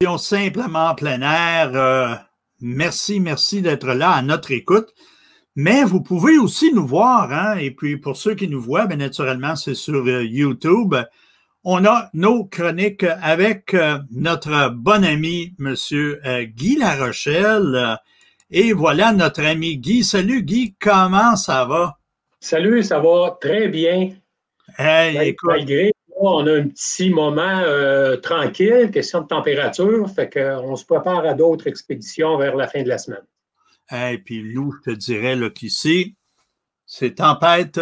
émission Simplement en plein air. Merci d'être là à notre écoute. Mais vous pouvez aussi nous voir, hein, et puis pour ceux qui nous voient, bien naturellement, c'est sur YouTube. On a nos chroniques avec notre bon ami, Monsieur Guy Larochelle. Et voilà notre ami Guy. Salut Guy, comment ça va? Salut, ça va très bien. Hey, écoute. Malgré on a un petit moment tranquille, question de température, fait qu'on se prépare à d'autres expéditions vers la fin de la semaine. Et puis Lou, je te dirais qu'ici, c'est tempête,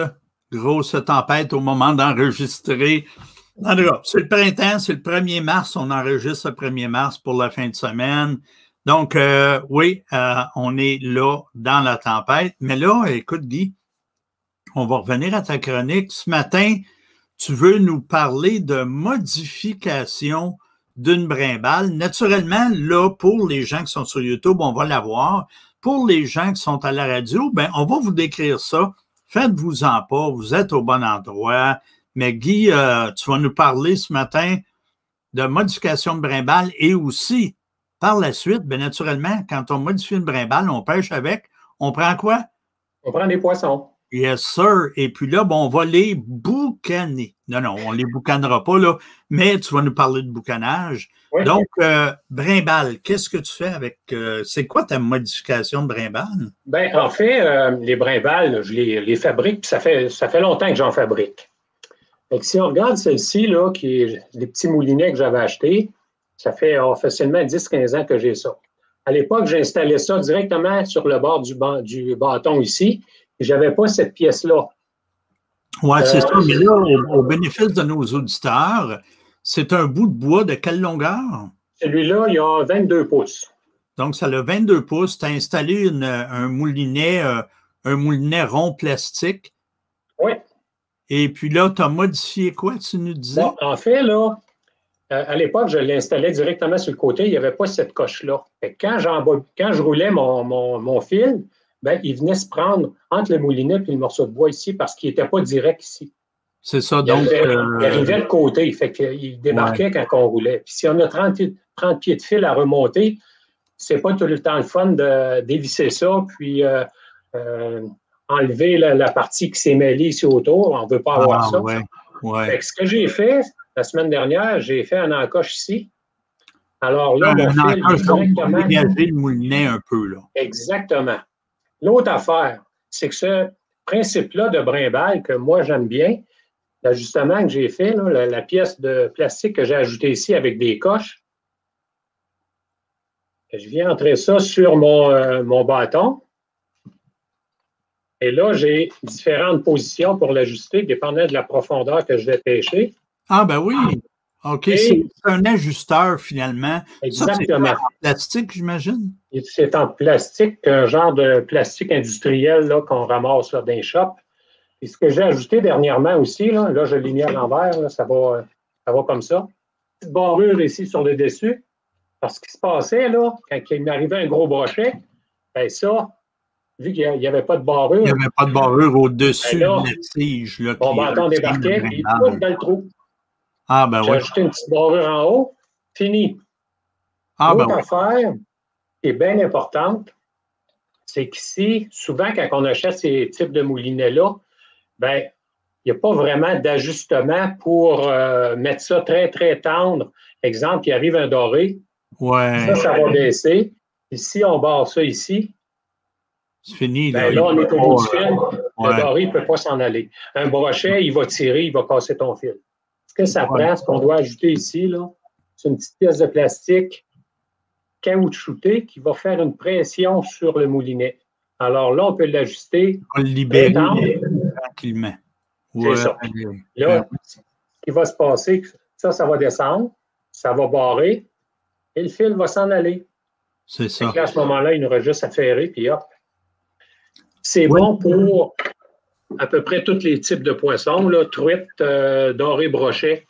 grosse tempête au moment d'enregistrer. En tout cas, c'est le printemps, c'est le 1er mars, on enregistre le 1er mars pour la fin de semaine. Donc, oui, on est là dans la tempête. Mais là, écoute Guy, on va revenir à ta chronique. Ce matin, tu veux nous parler de modification d'une brimbale. Naturellement, là, pour les gens qui sont sur YouTube, on va la voir. Pour les gens qui sont à la radio, ben, on va vous décrire ça. Faites-vous-en pas, vous êtes au bon endroit. Mais Guy, tu vas nous parler ce matin de modification de brimbale et aussi, par la suite, bien naturellement, quand on modifie une brimbale, on pêche avec, on prend quoi? On prend des poissons. Yes, sir. Et puis là, bon, on va les boucaner. Non, on les boucanera pas, là, mais tu vas nous parler de boucanage. Oui. Donc, brimbale, qu'est-ce que tu fais avec... c'est quoi ta modification de brimbale? Bien, en fait, les brimbales, je les fabrique, puis ça fait longtemps que j'en fabrique. Donc, si on regarde celle-ci, là, qui est des petits moulinets que j'avais achetés, ça fait facilement 10-15 ans que j'ai ça. À l'époque, j'ai installé ça directement sur le bord du bâton ici. Je n'avais pas cette pièce-là. Oui, c'est ça. Mais là, au bénéfice de nos auditeurs, c'est un bout de bois de quelle longueur? Celui-là, il a 22 pouces. Donc, ça a 22 pouces. Tu as installé un moulinet rond plastique. Oui. Et puis là, tu as modifié quoi, tu nous disais? Bon, en fait, là, à l'époque, je l'installais directement sur le côté. Il n'y avait pas cette coche-là. Quand je roulais mon fil, ben, il venait se prendre entre le moulinet et le morceau de bois ici parce qu'il n'était pas direct ici. C'est ça, donc... Il arrivait de côté, fait qu'il débarquait quand on roulait. Puis si on a 30 pieds de fil à remonter, c'est pas tout le temps le fun de dévisser ça, puis enlever la partie qui s'est mêlée ici autour. On ne veut pas avoir ça. Ouais. Fait que ce que j'ai fait, la semaine dernière, j'ai fait un encoche ici. Alors là, mon fil directement... dégager le moulinet un peu, là. Exactement. L'autre affaire, c'est que ce principe-là de brimbale que moi, j'aime bien, l'ajustement que j'ai fait, là, la pièce de plastique que j'ai ajoutée ici avec des coches, je viens entrer ça sur mon bâton. Et là, j'ai différentes positions pour l'ajuster, dépendant de la profondeur que je vais pêcher. Ah, ben oui. OK, c'est un ajusteur, finalement. Exactement. Ça, c'est en plastique, j'imagine? C'est en plastique, un genre de plastique industriel qu'on ramasse là, dans les shops. Et ce que j'ai ajouté dernièrement aussi, là je l'ai mis à l'envers, là, ça va comme ça. Petite barrure ici sur le dessus. Parce qu'il se passait, là, quand il m'arrivait un gros brochet, bien ça, vu qu'il n'y avait pas de barrure. Il n'y avait pas de barrure au-dessus de la tige. Là, mon bâton débarquait, puis il pousse dans le trou. Ah, ben oui. J'ai ajouté une petite barrure en haut, fini. L'autre affaire qui est bien importante, c'est qu'ici, souvent, quand on achète ces types de moulinets-là, bien, il n'y a pas vraiment d'ajustement pour mettre ça très, très tendre. Exemple, il arrive un doré. Ouais. Ça va baisser. Et si on barre ça ici, c'est fini. Là, on est au bout du fil. Le doré ne peut pas s'en aller. Un brochet, il va tirer, il va casser ton fil. Ce que ça prend, ce qu'on doit ajouter ici, c'est une petite pièce de plastique caoutchoutée qui va faire une pression sur le moulinet. Alors là, on peut l'ajuster. On le libérer tranquillement. C'est ça. Là, ce qui va se passer, ça va descendre, ça va barrer, et le fil va s'en aller. C'est ça. Là, à ce moment-là, il nous aura juste à ferrer, puis hop. C'est bon pour à peu près tous les types de poissons, là, truites, dorés, brochets.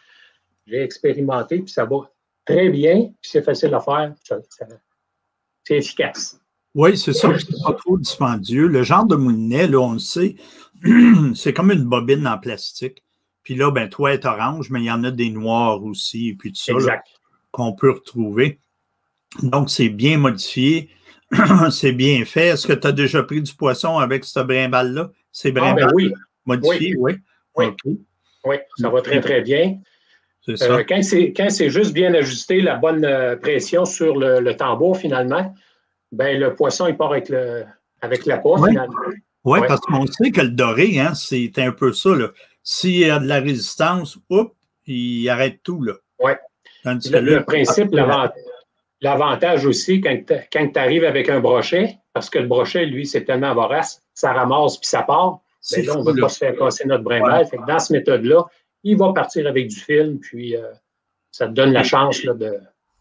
J'ai expérimenté, puis ça va très bien, puis c'est facile à faire. C'est efficace. Oui, c'est ça, c'est pas trop dispendieux. Le genre de moulinet, là, on le sait, c'est comme une bobine en plastique. Puis là, ben, toi, est orange, mais il y en a des noirs aussi, et puis tout ça qu'on peut retrouver. Donc, c'est bien modifié. C'est bien fait. Est-ce que tu as déjà pris du poisson avec ce brimballe-là? C'est Ben brimballe oui, modifié, oui. oui, OK. oui, ça va très, très bien. C'est ça. Quand c'est juste bien ajusté, la bonne pression sur le tambour, finalement, ben, le poisson, il part avec l'appât, Oui, finalement. ouais, Ouais. parce qu'on sait que le doré, hein, c'est un peu ça. S'il y a de la résistance, il arrête tout. Là. Ouais. Tandis que là, Le principe, l'avantage aussi, quand tu arrives avec un brochet, parce que le brochet, lui, c'est tellement vorace, ça ramasse puis ça part. c'est Bien là, on ne fou. veut Là. pas se faire casser notre Ouais. brimballe. Fait que dans cette méthode-là, il va partir avec du film, puis ça te donne la chance là, de.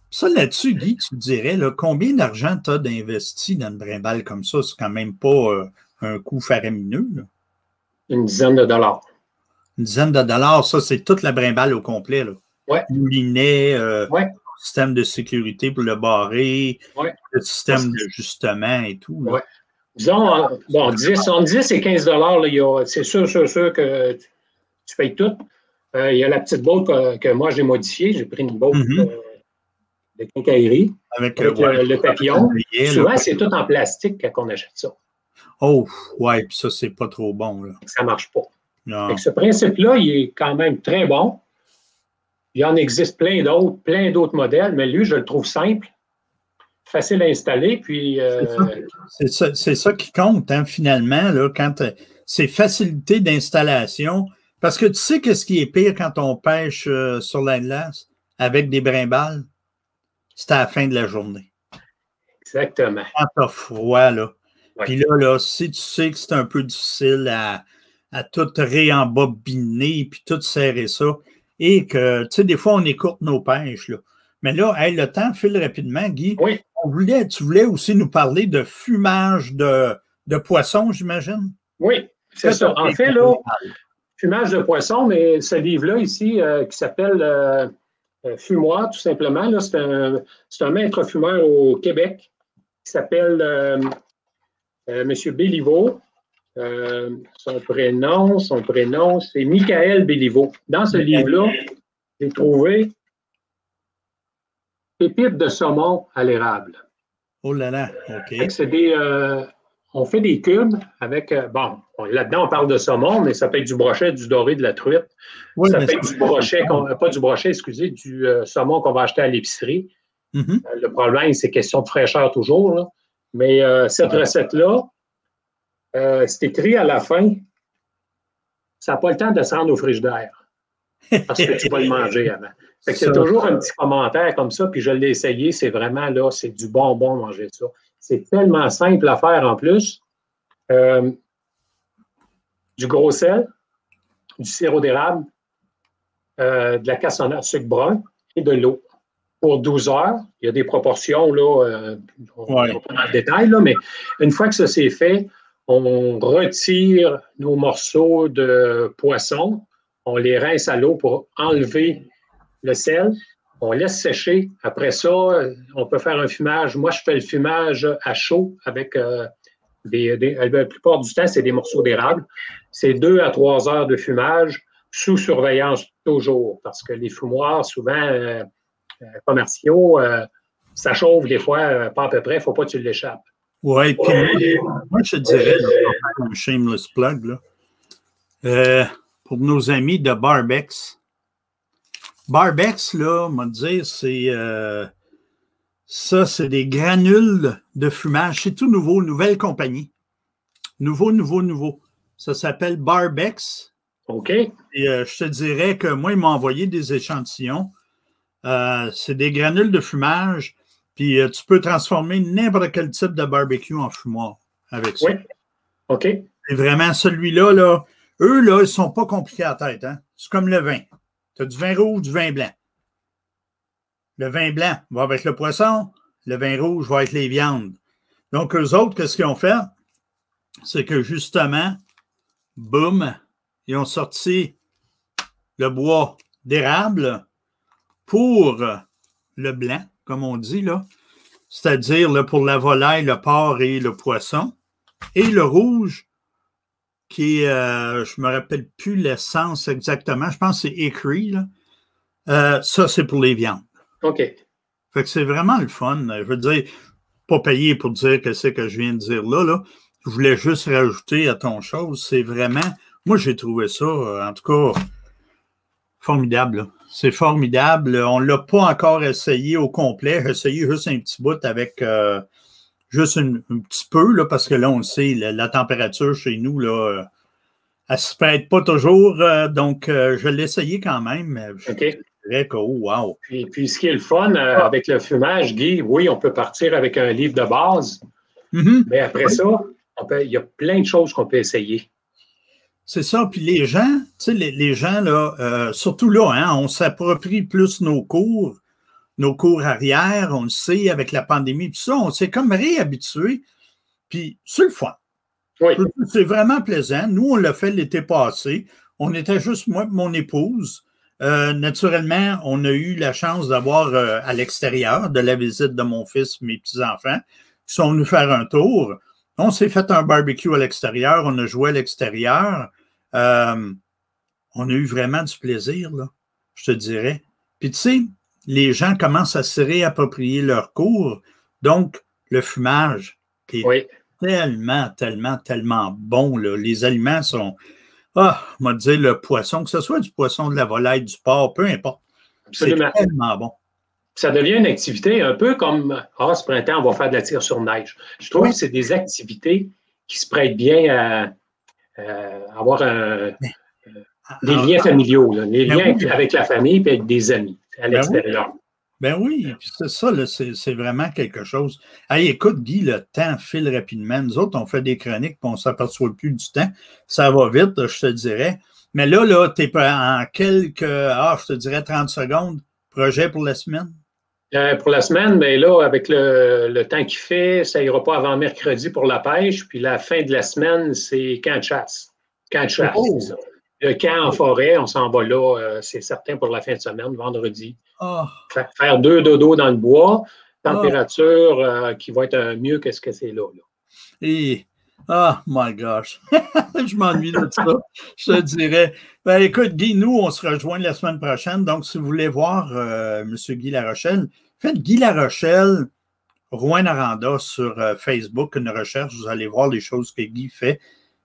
Ça, là-dessus, Guy, tu dirais, là, combien d'argent tu as d'investi dans une brimballe comme ça? C'est quand même pas un coût faramineux. Là. Une dizaine de dollars. Une dizaine de dollars, ça, c'est toute la brimballe au complet. Là. Ouais. Moulinet, Ouais. système de sécurité pour le barrer, Ouais. le système d'ajustement et tout. Là. Ouais. Disons, bon, 10 et 15 dollars, c'est sûr que tu payes tout. Il y a la petite boîte que moi j'ai modifiée. J'ai pris une boîte de quincaillerie avec le papillon. Souvent, c'est tout en plastique quand on achète ça. Oh, ouais, puis ça, c'est pas trop bon. Là. Ça ne marche pas. Non. Ce principe-là, il est quand même très bon. Il en existe plein d'autres modèles, mais lui, je le trouve simple, facile à installer. Puis, c'est ça qui compte, hein, finalement, là, quand c'est facilité d'installation. Parce que tu sais qu'est-ce qui est pire quand on pêche sur la glace avec des brimbales? C'est à la fin de la journée. Exactement. Quand t'as froid, là. Oui. Puis là, si tu sais que c'est un peu difficile à tout réembobiner puis tout serrer ça, et que, tu sais, des fois, on écourte nos pêches, là. Mais là, hey, le temps file rapidement, Guy. Oui. Tu voulais aussi nous parler de fumage de poisson, j'imagine? Oui, c'est ça. En fait, là, fumage de poisson, mais ce livre-là ici, qui s'appelle Fumoir, tout simplement, là, c'est un maître fumeur au Québec qui s'appelle M. Béliveau. Son prénom, c'est Michael Béliveau. Dans ce livre-là, j'ai trouvé pépites de saumon à l'érable. Oh là là, OK. On fait des cubes avec, là-dedans, on parle de saumon, mais ça peut être du brochet, du doré, de la truite. Oui, ça peut être du brochet, pas du brochet, excusez, du saumon qu'on va acheter à l'épicerie. Le problème, c'est question de fraîcheur toujours. Là. Mais cette recette-là, c'est écrit à la fin, ça n'a pas le temps de se rendre au frigidaire parce que tu vas le manger avant. Fait qu'il y a toujours un petit commentaire comme ça, puis je l'ai essayé, c'est vraiment là, c'est du bonbon manger ça. C'est tellement simple à faire en plus. Du gros sel, du sirop d'érable, de la cassonade sucre brun et de l'eau. Pour 12 heures, il y a des proportions, là, on ne va pas dans le détail, là, mais une fois que ça s'est fait, on retire nos morceaux de poisson, on les rince à l'eau pour enlever le sel, on laisse sécher. Après ça, on peut faire un fumage. Moi, je fais le fumage à chaud avec la plupart du temps, c'est des morceaux d'érable. C'est 2 à 3 heures de fumage sous surveillance toujours, parce que les fumoirs, souvent commerciaux, ça chauffe des fois, pas à peu près, il ne faut pas que tu l'échappes. Oui, puis moi, je te dirais, un shameless plug, là, pour nos amis de Barbex. Barbex, là, on va dire, c'est des granules de fumage. C'est tout nouveau, nouvelle compagnie. Nouveau. Ça s'appelle Barbex. OK. Et je te dirais que moi, ils m'ont envoyé des échantillons. C'est des granules de fumage. Puis tu peux transformer n'importe quel type de barbecue en fumoir avec ça. Oui. OK. Et vraiment, celui-là, là, eux, là, ils ne sont pas compliqués à la tête. Hein? C'est comme le vin. Tu as du vin rouge, du vin blanc. Le vin blanc va avec le poisson, le vin rouge va avec les viandes. Donc, eux autres, qu'est-ce qu'ils ont fait? C'est que justement, boum, ils ont sorti le bois d'érable pour le blanc, comme on dit, là, c'est-à-dire là, pour la volaille, le porc et le poisson, et le rouge, qui est, je ne me rappelle plus l'essence exactement, je pense que c'est Hickory, là. Ça, c'est pour les viandes. OK. Fait que c'est vraiment le fun. Je veux dire, pas payé pour dire que c'est que je viens de dire là. Je voulais juste rajouter à ton chose. C'est vraiment, moi j'ai trouvé ça, en tout cas, formidable. C'est formidable. On ne l'a pas encore essayé au complet. J'ai essayé juste un petit bout avec juste un petit peu, là, parce que là, on le sait, la température chez nous, là, elle ne se prête pas toujours. Donc, je l'ai essayé quand même. OK. Je dirais que, oh, wow. Puis, ce qui est le fun avec le fumage, Guy, oui, on peut partir avec un livre de base, mais après ça, il y a plein de choses qu'on peut essayer. C'est ça. Puis les gens, tu sais, les gens, là, surtout là, hein, on s'approprie plus nos cours arrière, on le sait, avec la pandémie, tout ça, on s'est comme réhabitué. Puis c'est le fun. Oui. C'est vraiment plaisant. Nous, on l'a fait l'été passé. On était juste moi et mon épouse. Naturellement, on a eu la chance d'avoir à l'extérieur de la visite de mon fils, mes petits-enfants, qui sont venus faire un tour. On s'est fait un barbecue à l'extérieur, on a joué à l'extérieur. On a eu vraiment du plaisir, là, je te dirais. Puis tu sais, les gens commencent à se réapproprier leur cours. Donc, le fumage est tellement, tellement, tellement bon, là. Les aliments sont... on va dire le poisson, que ce soit du poisson, de la volaille, du porc, peu importe. C'est tellement bon. Ça devient une activité un peu comme ce printemps, on va faire de la tire sur neige. Je trouve que c'est des activités qui se prêtent bien à avoir des liens familiaux, là, des liens avec la famille et avec des amis à l'extérieur. Ben oui, c'est ça, c'est vraiment quelque chose. Hey, écoute, Guy, le temps file rapidement. Nous autres, on fait des chroniques et on ne s'aperçoit plus du temps. Ça va vite, je te dirais. Mais là, tu es en quelques, je te dirais 30 secondes, projet pour la semaine? Pour la semaine, bien là, avec le temps qu'il fait, ça ira pas avant mercredi pour la pêche. Puis la fin de la semaine, c'est camp de chasse. Camp de chasse, c'est ça. Le camp en forêt, on s'en va là, c'est certain pour la fin de semaine, vendredi. Faire 2 dodos dans le bois, température qui va être mieux que ce que c'est là. Et, my gosh, je m'ennuie de ça, je te dirais. Ben, écoute, Guy, nous, on se rejoint la semaine prochaine. Donc, si vous voulez voir M. Guy Larochelle, faites Guy Larochelle, Rouyn-Noranda sur Facebook, une recherche. Vous allez voir les choses que Guy fait.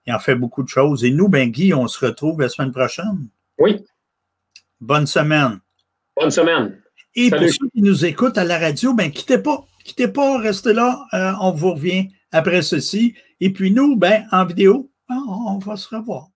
Il en fait beaucoup de choses. Et nous, ben Guy, on se retrouve la semaine prochaine. Oui. Bonne semaine. Bonne semaine. Et salut. Pour ceux qui nous écoutent à la radio, ben quittez pas, restez là. On vous revient après ceci. Et puis nous, ben en vidéo, on va se revoir.